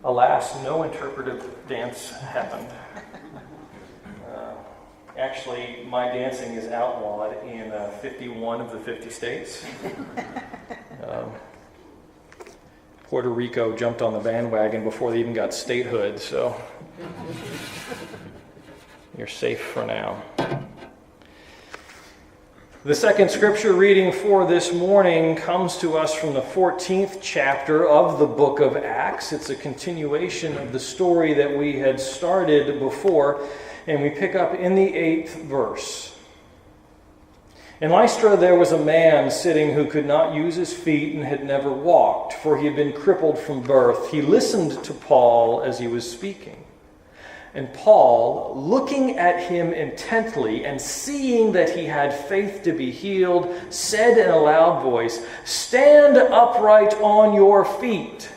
Alas, no interpretive dance happened. Actually, my dancing is outlawed in 51 of the 50 states. Puerto Rico jumped on the bandwagon before they even got statehood, so you're safe for now. The second scripture reading for this morning comes to us from the 14th chapter of the book of Acts. It's a continuation of the story that we had started before, and we pick up in the 8th verse. In Lystra there was a man sitting who could not use his feet and had never walked, for he had been crippled from birth. He listened to Paul as he was speaking. And Paul, looking at him intently and seeing that he had faith to be healed, said in a loud voice, "Stand upright on your feet."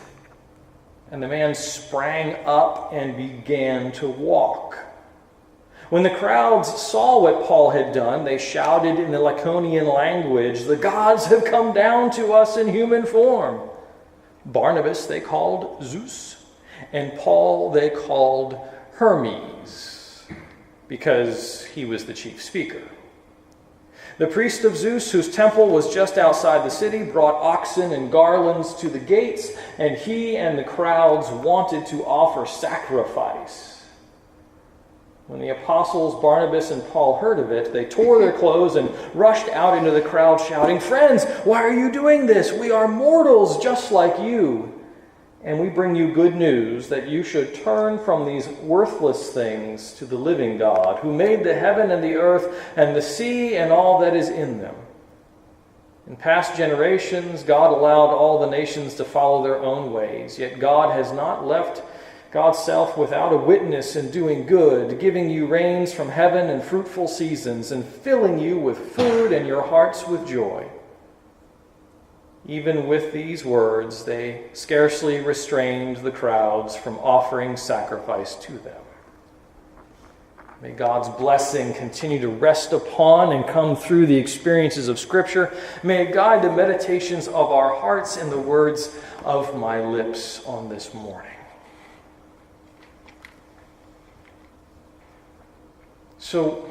And the man sprang up and began to walk. When the crowds saw what Paul had done, they shouted in the Lycaonian language, "The gods have come down to us in human form." Barnabas they called Zeus, and Paul they called Hermes, because he was the chief speaker. The priest of Zeus, whose temple was just outside the city, brought oxen and garlands to the gates, and he and the crowds wanted to offer sacrifice. When the apostles Barnabas and Paul heard of it, they tore their clothes and rushed out into the crowd, shouting, "Friends, why are you doing this? We are mortals just like you. And we bring you good news that you should turn from these worthless things to the living God, who made the heaven and the earth and the sea and all that is in them. In past generations, God allowed all the nations to follow their own ways, yet God has not left God's self without a witness in doing good, giving you rains from heaven and fruitful seasons, and filling you with food and your hearts with joy." Even with these words, they scarcely restrained the crowds from offering sacrifice to them. May God's blessing continue to rest upon and come through the experiences of Scripture. May it guide the meditations of our hearts and the words of my lips on this morning. So,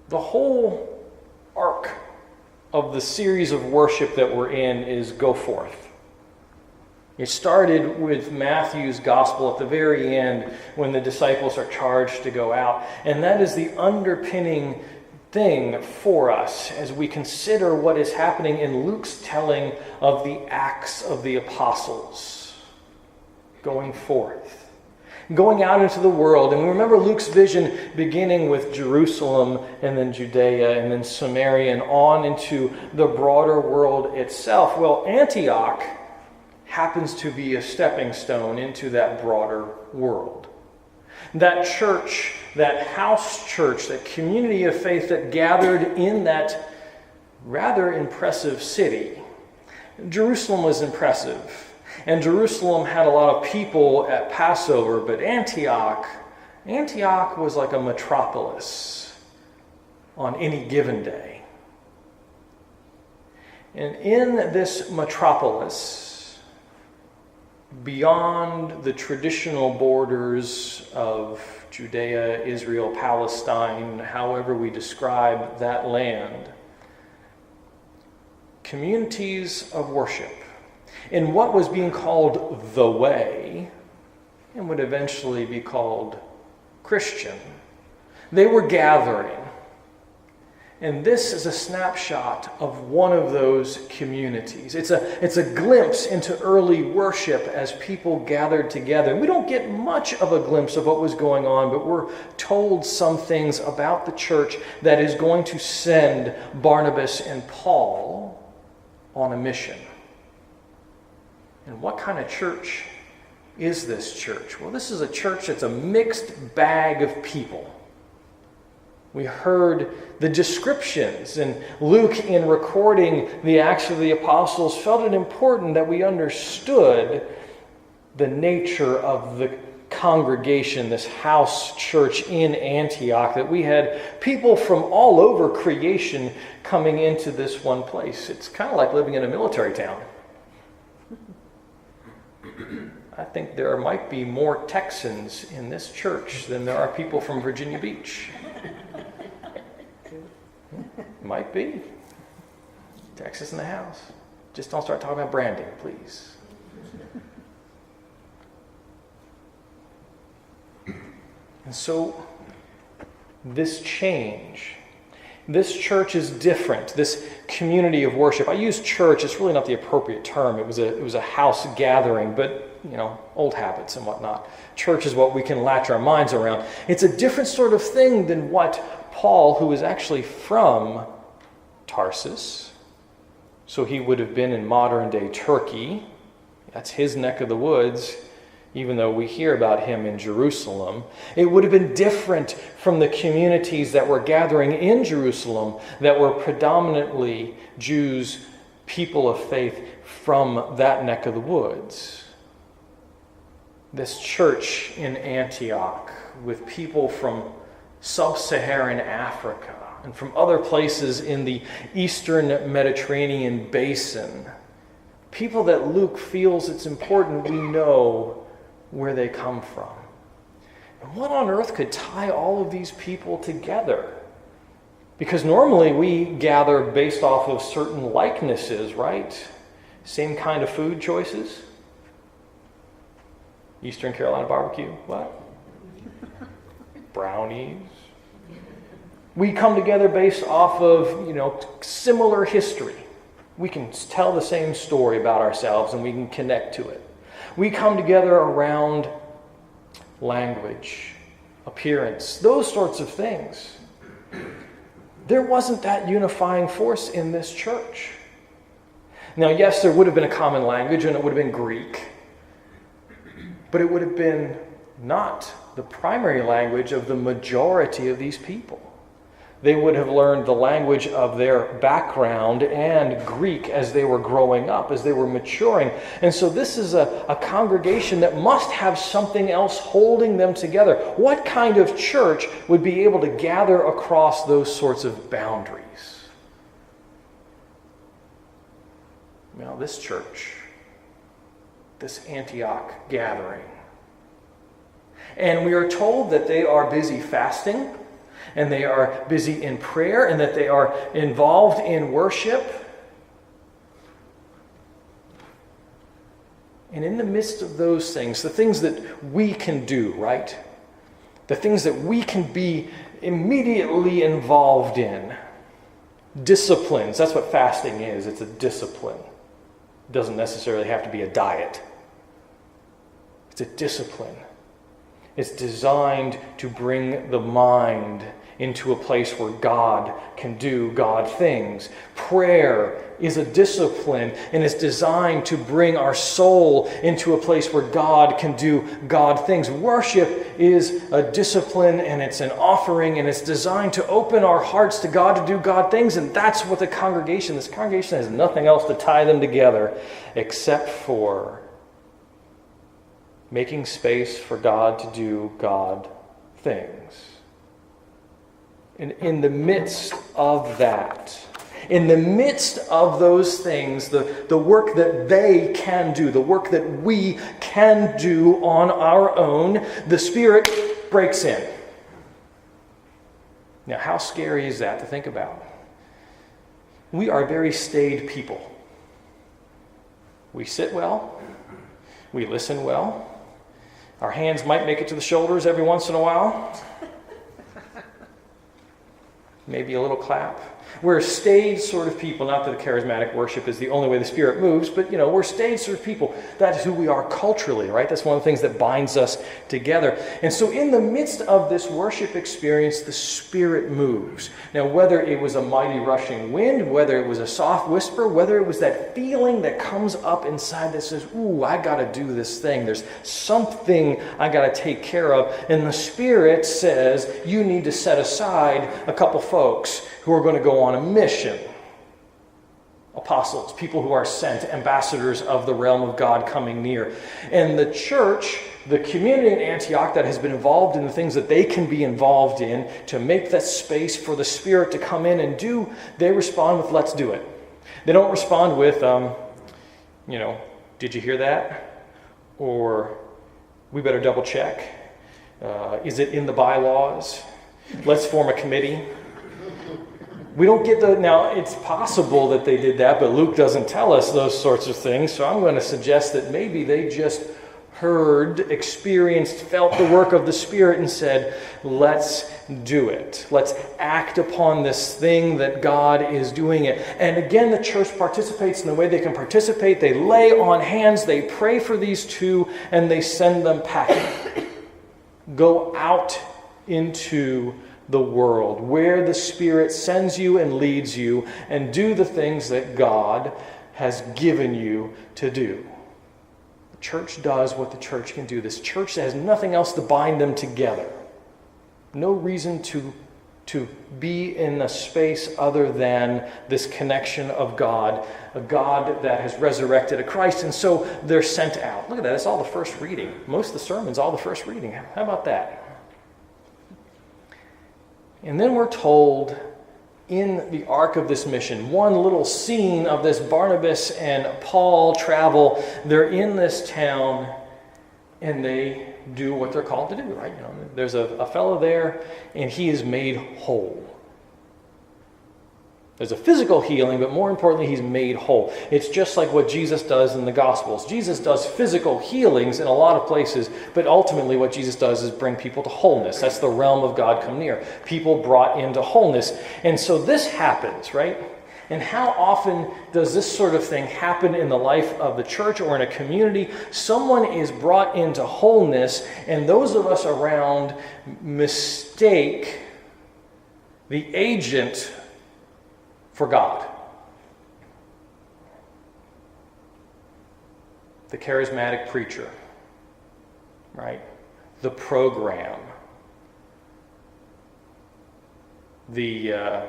the whole arc of the series of worship that we're in is Go Forth. It started with Matthew's gospel at the very end when the disciples are charged to go out. And that is the underpinning thing for us as we consider what is happening in Luke's telling of the Acts of the Apostles. Going forth. Going out into the world. And we remember Luke's vision beginning with Jerusalem and then Judea and then Samaria and on into the broader world itself. Well, Antioch happens to be a stepping stone into that broader world. That church, that house church, that community of faith that gathered in that rather impressive city. Jerusalem was impressive. And Jerusalem had a lot of people at Passover, but Antioch was like a metropolis on any given day. And in this metropolis, beyond the traditional borders of Judea, Israel, Palestine, however we describe that land, communities of worship in what was being called the Way, and would eventually be called Christian. They were gathering. And this is a snapshot of one of those communities. It's a glimpse into early worship as people gathered together. We don't get much of a glimpse of what was going on, but we're told some things about the church that is going to send Barnabas and Paul on a mission. And what kind of church is this church? Well, this is a church that's a mixed bag of people. We heard the descriptions, and Luke, in recording the Acts of the Apostles, felt it important that we understood the nature of the congregation, this house church in Antioch, that we had people from all over creation coming into this one place. It's kind of like living in a military town. I think there might be more Texans in this church than there are people from Virginia Beach. Might be. Texas in the house. Just don't start talking about branding, please. And so, this change, this church is different. This community of worship. I use church, it's really not the appropriate term. It was a house gathering, but old habits and whatnot. Church is what we can latch our minds around. It's a different sort of thing than what Paul, who is actually from Tarsus, so he would have been in modern-day Turkey. That's his neck of the woods, even though we hear about him in Jerusalem. It would have been different from the communities that were gathering in Jerusalem that were predominantly Jews, people of faith from that neck of the woods. This church in Antioch with people from sub-Saharan Africa and from other places in the eastern Mediterranean basin, people that Luke feels it's important we know where they come from. And what on earth could tie all of these people together? Because normally we gather based off of certain likenesses, right? Same kind of food choices. Eastern Carolina barbecue, what? Brownies. We come together based off of, similar history. We can tell the same story about ourselves and we can connect to it. We come together around language, appearance, those sorts of things. There wasn't that unifying force in this church. Now, yes, there would have been a common language and it would have been Greek, but it would have been not the primary language of the majority of these people. They would have learned the language of their background and Greek as they were growing up, as they were maturing. And so this is a congregation that must have something else holding them together. What kind of church would be able to gather across those sorts of boundaries? This church, this Antioch gathering. And we are told that they are busy fasting, and they are busy in prayer, and that they are involved in worship. And in the midst of those things, the things that we can do, right? The things that we can be immediately involved in. Disciplines, that's what fasting is. It's a discipline. It doesn't necessarily have to be a diet. It's a discipline. It's designed to bring the mind into a place where God can do God things. Prayer is a discipline, and it's designed to bring our soul into a place where God can do God things. Worship is a discipline, and it's an offering, and it's designed to open our hearts to God to do God things, and that's what this congregation has nothing else to tie them together except for making space for God to do God things. And in the midst of that, in the midst of those things, the work that they can do, the work that we can do on our own, the Spirit breaks in. Now, how scary is that to think about? We are very staid people. We sit well. We listen well. Our hands might make it to the shoulders every once in a while. Maybe a little clap. We're a staid sort of people. Not that the charismatic worship is the only way the Spirit moves, but we're staid sort of people. That is who we are culturally, right? That's one of the things that binds us together. And so in the midst of this worship experience, the Spirit moves. Now, whether it was a mighty rushing wind, whether it was a soft whisper, whether it was that feeling that comes up inside that says, ooh, I got to do this thing. There's something I got to take care of. And the Spirit says, you need to set aside a couple folks who are going to go on a mission. Apostles, people who are sent, ambassadors of the realm of God coming near. And the church, the community in Antioch that has been involved in the things that they can be involved in to make that space for the Spirit to come in and do, they respond with, let's do it. They don't respond with, did you hear that? Or we better double check. Is it in the bylaws? Let's form a committee. We don't get now, it's possible that they did that, but Luke doesn't tell us those sorts of things, so I'm going to suggest that maybe they just heard, experienced, felt the work of the Spirit and said, let's do it. Let's act upon this thing that God is doing it. And again, the church participates in the way they can participate. They lay on hands, they pray for these two, and they send them packing. Go out into the world where the Spirit sends you and leads you, and do the things that God has given you to do. The church does what the church can do. This church has nothing else to bind them together. No reason to be in a space other than this connection of God, a God that has resurrected a Christ, and so they're sent out. Look at that, it's all the first reading. Most of the sermon's all the first reading. How about that? And then we're told in the arc of this mission, one little scene of this Barnabas and Paul travel. They're in this town and they do what they're called to do, right? You know, there's a fellow there and he is made whole. There's a physical healing, but more importantly, he's made whole. It's just like what Jesus does in the Gospels. Jesus does physical healings in a lot of places, but ultimately what Jesus does is bring people to wholeness. That's the realm of God come near. People brought into wholeness. And so this happens, right? And how often does this sort of thing happen in the life of the church or in a community? Someone is brought into wholeness, and those of us around mistake the agent for God. The charismatic preacher, right? The program, the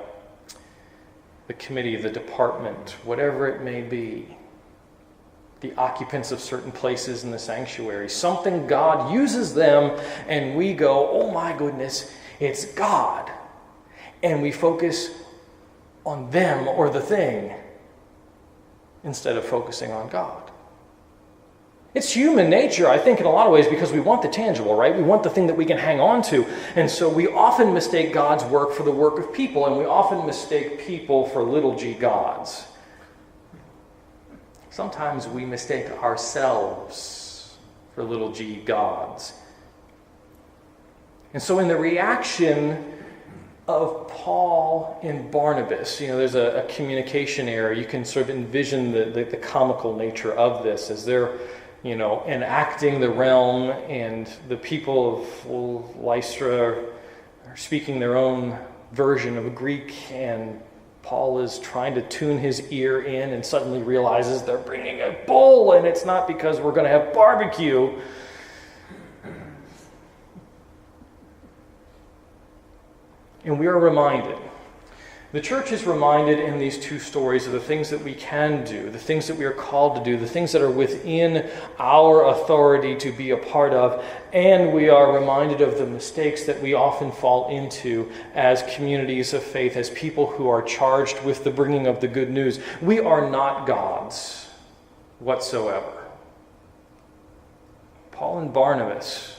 committee, the department, whatever it may be, the occupants of certain places in the sanctuary. Something God uses them, and we go, oh my goodness, it's God. And we focus on them or the thing instead of focusing on God. It's human nature, I think, in a lot of ways, because we want the tangible, right? We want the thing that we can hang on to. And so we often mistake God's work for the work of people, and we often mistake people for little g gods. Sometimes we mistake ourselves for little g gods. And so in the reaction of Paul and Barnabas, you know, there's a communication error. You can sort of envision the comical nature of this as they're, you know, enacting the realm, and the people of Lystra are speaking their own version of Greek, and Paul is trying to tune his ear in and suddenly realizes they're bringing a bull, and it's not because we're going to have barbecue. And we are reminded, the church is reminded in these two stories of the things that we can do, the things that we are called to do, the things that are within our authority to be a part of, and we are reminded of the mistakes that we often fall into as communities of faith, as people who are charged with the bringing of the good news. We are not gods whatsoever. Paul and Barnabas,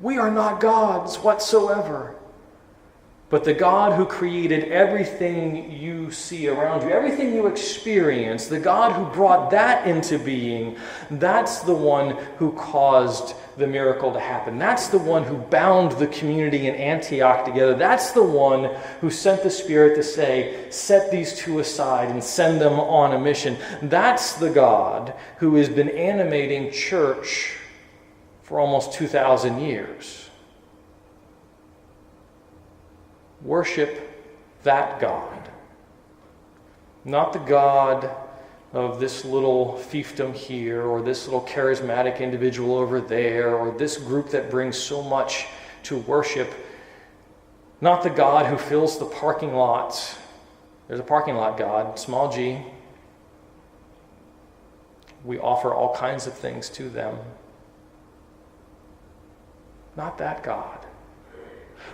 we are not gods whatsoever. But the God who created everything you see around you, everything you experience, the God who brought that into being, that's the one who caused the miracle to happen. That's the one who bound the community in Antioch together. That's the one who sent the Spirit to say, set these two aside and send them on a mission. That's the God who has been animating church for almost 2,000 years. Worship that God. Not the God of this little fiefdom here, or this little charismatic individual over there, or this group that brings so much to worship. Not the God who fills the parking lots. There's a parking lot God, small g. We offer all kinds of things to them. Not that God.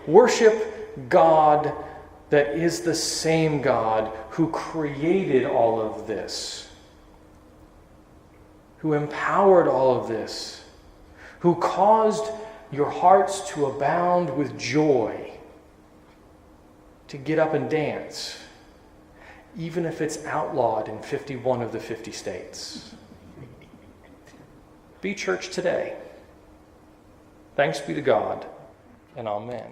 Worship God that is the same God who created all of this, who empowered all of this, who caused your hearts to abound with joy, to get up and dance, even if it's outlawed in 51 of the 50 states. Be church today. Thanks be to God, and amen.